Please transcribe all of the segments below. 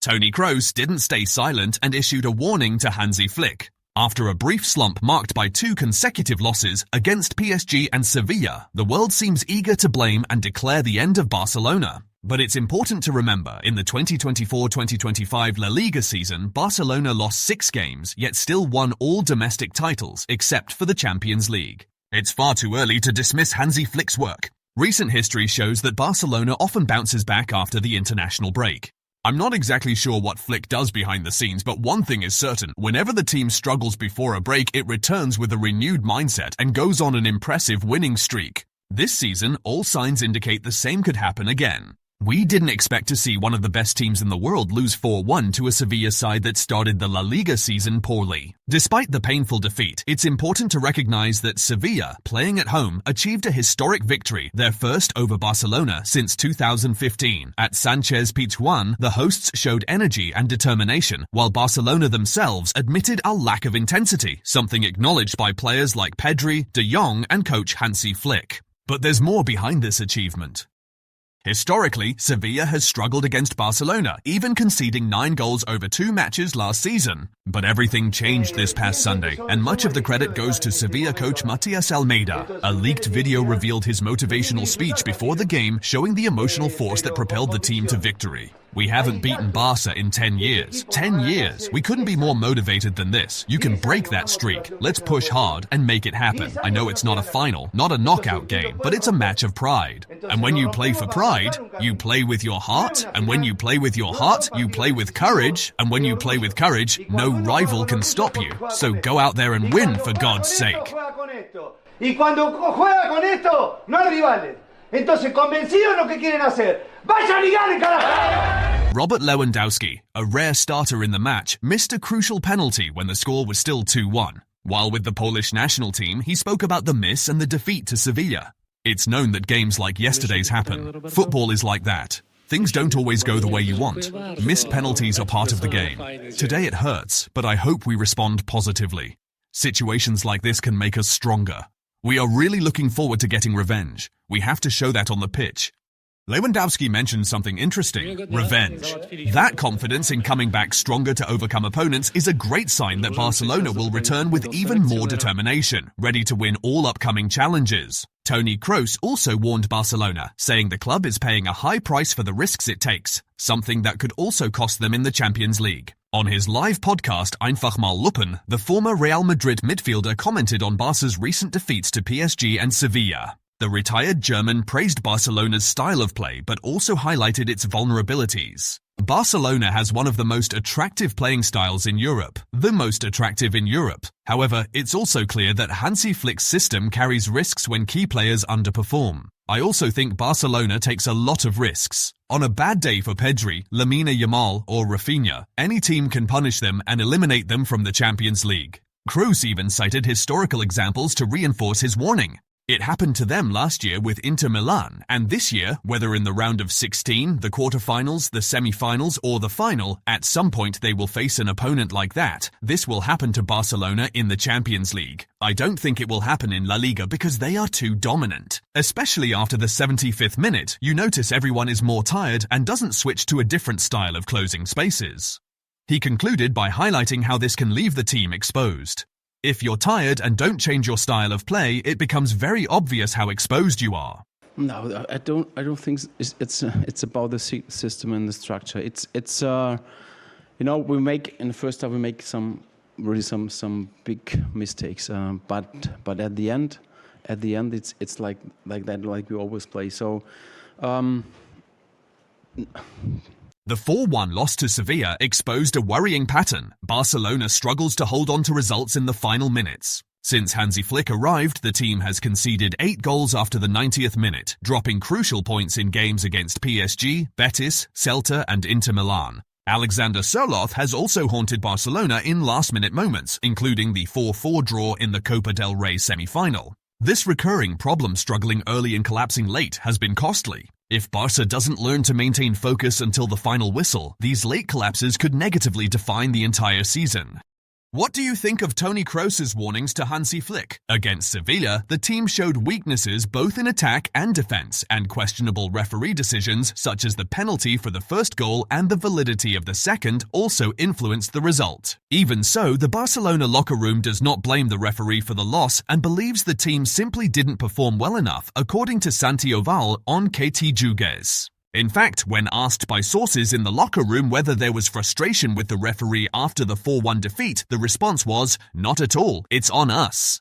Toni Kroos didn't stay silent and issued a warning to Hansi Flick. After a brief slump marked by 2 consecutive losses against PSG and Sevilla, the world seems eager to blame and declare the end of Barcelona. But it's important to remember, in the 2024-2025 La Liga season, Barcelona lost 6 games, yet still won all domestic titles except for the Champions League. It's far too early to dismiss Hansi Flick's work. Recent history shows that Barcelona often bounces back after the international break. I'm not exactly sure what Flick does behind the scenes, but one thing is certain: whenever the team struggles before a break, it returns with a renewed mindset and goes on an impressive winning streak. This season, all signs indicate the same could happen again. We didn't expect to see one of the best teams in the world lose 4-1 to a Sevilla side that started the La Liga season poorly. Despite the painful defeat, it's important to recognize that Sevilla, playing at home, achieved a historic victory, their first over Barcelona since 2015. At Sánchez Pizjuán, the hosts showed energy and determination, while Barcelona themselves admitted a lack of intensity, something acknowledged by players like Pedri, De Jong, and coach Hansi Flick. But there's more behind this achievement. Historically, Sevilla has struggled against Barcelona, even conceding 9 goals over 2 matches last season. But everything changed this past Sunday, and much of the credit goes to Sevilla coach Matías Almeida. A leaked video revealed his motivational speech before the game, showing the emotional force that propelled the team to victory. "We haven't beaten Barca in 10 years. 10 years! We couldn't be more motivated than this. You can break that streak. Let's push hard and make it happen. I know it's not a final, not a knockout game, but it's a match of pride. And when you play for pride, you play with your heart. And when you play with your heart, you play with courage. And when you play with courage, no rival can stop you. So go out there and win, for God's sake." Y cuando juega con esto, no hay rivales. Entonces, convencidos lo que quieren hacer. ¡Vayan y ganen, carajo! Robert Lewandowski, a rare starter in the match, missed a crucial penalty when the score was still 2-1. While with the Polish national team, he spoke about the miss and the defeat to Sevilla. "It's known that games like yesterday's happen. Football is like that. Things don't always go the way you want. Missed penalties are part of the game. Today it hurts, but I hope we respond positively. Situations like this can make us stronger. We are really looking forward to getting revenge. We have to show that on the pitch." Lewandowski mentioned something interesting: revenge. That confidence in coming back stronger to overcome opponents is a great sign that Barcelona will return with even more determination, ready to win all upcoming challenges. Toni Kroos also warned Barcelona, saying the club is paying a high price for the risks it takes, something that could also cost them in the Champions League. On his live podcast Einfach mal Lupen, the former Real Madrid midfielder commented on Barca's recent defeats to PSG and Sevilla. The retired German praised Barcelona's style of play, but also highlighted its vulnerabilities. "Barcelona has one of the most attractive playing styles in Europe, the most attractive in Europe. However, it's also clear that Hansi Flick's system carries risks when key players underperform. I also think Barcelona takes a lot of risks. On a bad day for Pedri, Lamine Yamal, or Rafinha, any team can punish them and eliminate them from the Champions League." Kroos even cited historical examples to reinforce his warning. It happened to them last year with Inter Milan, and this year, whether in the round of 16, the quarterfinals, the semi-finals, or the final, at some point they will face an opponent like that. This will happen to Barcelona in the Champions League. I don't think it will happen in La Liga because they are too dominant. Especially after the 75th minute, you notice everyone is more tired and doesn't switch to a different style of closing spaces. He concluded by highlighting how this can leave the team exposed. "If you're tired and don't change your style of play, it becomes very obvious how exposed you are." No, I don't think it's about the system and the structure. We make in the first half we make some big mistakes, but at the end it's like that, like we always play. So. The 4-1 loss to Sevilla exposed a worrying pattern. Barcelona struggles to hold on to results in the final minutes. Since Hansi Flick arrived, the team has conceded 8 goals after the 90th minute, dropping crucial points in games against PSG, Betis, Celta and Inter Milan. Alexander Sørloth has also haunted Barcelona in last-minute moments, including the 4-4 draw in the Copa del Rey semi-final. This recurring problem, struggling early and collapsing late, has been costly. If Barca doesn't learn to maintain focus until the final whistle, these late collapses could negatively define the entire season. What do you think of Toni Kroos' warnings to Hansi Flick? Against Sevilla, the team showed weaknesses both in attack and defense, and questionable referee decisions such as the penalty for the first goal and the validity of the second also influenced the result. Even so, the Barcelona locker room does not blame the referee for the loss and believes the team simply didn't perform well enough, according to Santi Oval on KT Jugues. In fact, when asked by sources in the locker room whether there was frustration with the referee after the 4-1 defeat, the response was, "Not at all, it's on us."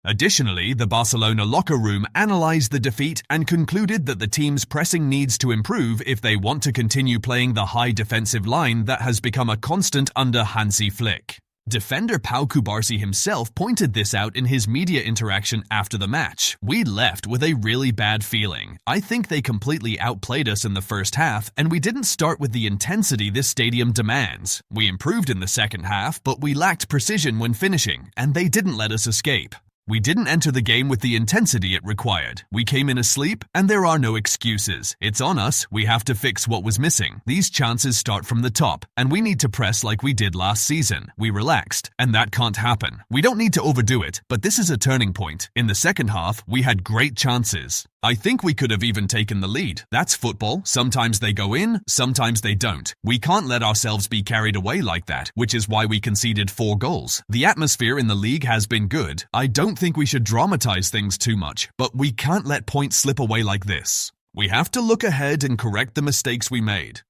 Additionally, the Barcelona locker room analysed the defeat and concluded that the team's pressing needs to improve if they want to continue playing the high defensive line that has become a constant under Hansi Flick. Defender Pau Cubarsí himself pointed this out in his media interaction after the match. "We left with a really bad feeling. I think they completely outplayed us in the first half, and we didn't start with the intensity this stadium demands. We improved in the second half, but we lacked precision when finishing, and they didn't let us escape. We didn't enter the game with the intensity it required. We came in asleep, and there are no excuses. It's on us. We have to fix what was missing. These chances start from the top, and we need to press like we did last season. We relaxed, and that can't happen. We don't need to overdo it, but this is a turning point. In the second half, we had great chances. I think we could have even taken the lead. That's football. Sometimes they go in, sometimes they don't. We can't let ourselves be carried away like that, which is why we conceded 4 goals. The atmosphere in the league has been good. I don't think we should dramatize things too much, but we can't let points slip away like this. We have to look ahead and correct the mistakes we made."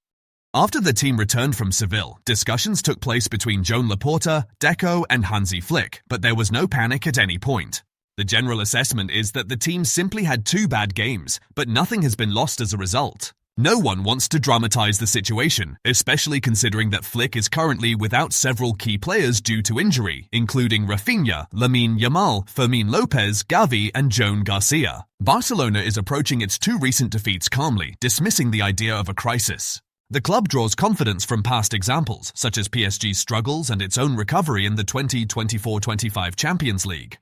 After the team returned from Seville, discussions took place between Joan Laporta, Deco, and Hansi Flick, but there was no panic at any point. The general assessment is that the team simply had 2 bad games, but nothing has been lost as a result. No one wants to dramatize the situation, especially considering that Flick is currently without several key players due to injury, including Rafinha, Lamine Yamal, Fermin Lopez, Gavi, and Joan Garcia. Barcelona is approaching its 2 recent defeats calmly, dismissing the idea of a crisis. The club draws confidence from past examples, such as PSG's struggles and its own recovery in the 2024-25 Champions League.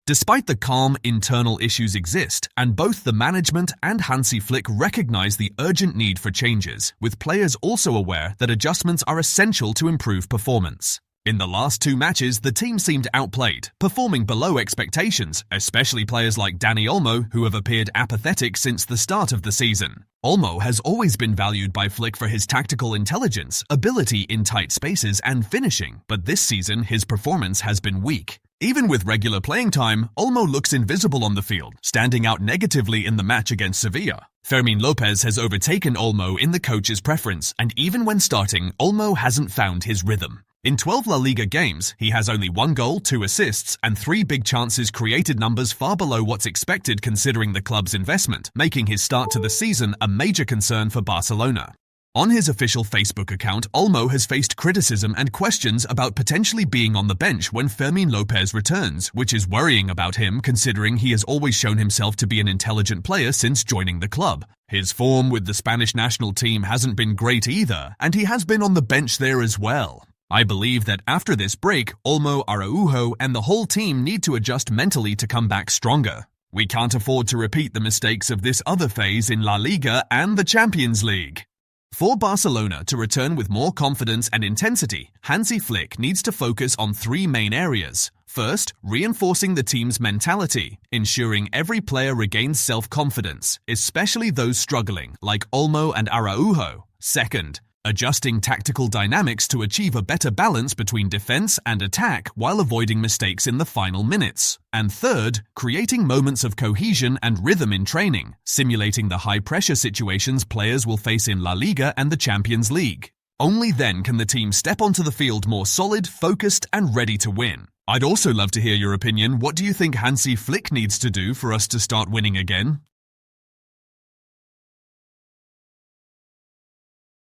Despite the calm, internal issues exist, and both the management and Hansi Flick recognize the urgent need for changes, with players also aware that adjustments are essential to improve performance. In the last 2 matches, the team seemed outplayed, performing below expectations, especially players like Dani Olmo, who have appeared apathetic since the start of the season. Olmo has always been valued by Flick for his tactical intelligence, ability in tight spaces, and finishing, but this season his performance has been weak. Even with regular playing time, Olmo looks invisible on the field, standing out negatively in the match against Sevilla. Fermin Lopez has overtaken Olmo in the coach's preference, and even when starting, Olmo hasn't found his rhythm. In 12 La Liga games, he has only 1 goal, 2 assists, and 3 big chances created, numbers far below what's expected considering the club's investment, making his start to the season a major concern for Barcelona. On his official Facebook account, Olmo has faced criticism and questions about potentially being on the bench when Fermin Lopez returns, which is worrying about him considering he has always shown himself to be an intelligent player since joining the club. His form with the Spanish national team hasn't been great either, and he has been on the bench there as well. I believe that after this break, Olmo, Araujo, and the whole team need to adjust mentally to come back stronger. We can't afford to repeat the mistakes of this other phase in La Liga and the Champions League. For Barcelona to return with more confidence and intensity, Hansi Flick needs to focus on 3 main areas. First, reinforcing the team's mentality, ensuring every player regains self-confidence, especially those struggling, like Olmo and Araujo. Second, adjusting tactical dynamics to achieve a better balance between defense and attack while avoiding mistakes in the final minutes. And third, creating moments of cohesion and rhythm in training, simulating the high-pressure situations players will face in La Liga and the Champions League. Only then can the team step onto the field more solid, focused, and ready to win. I'd also love to hear your opinion. What do you think Hansi Flick needs to do for us to start winning again?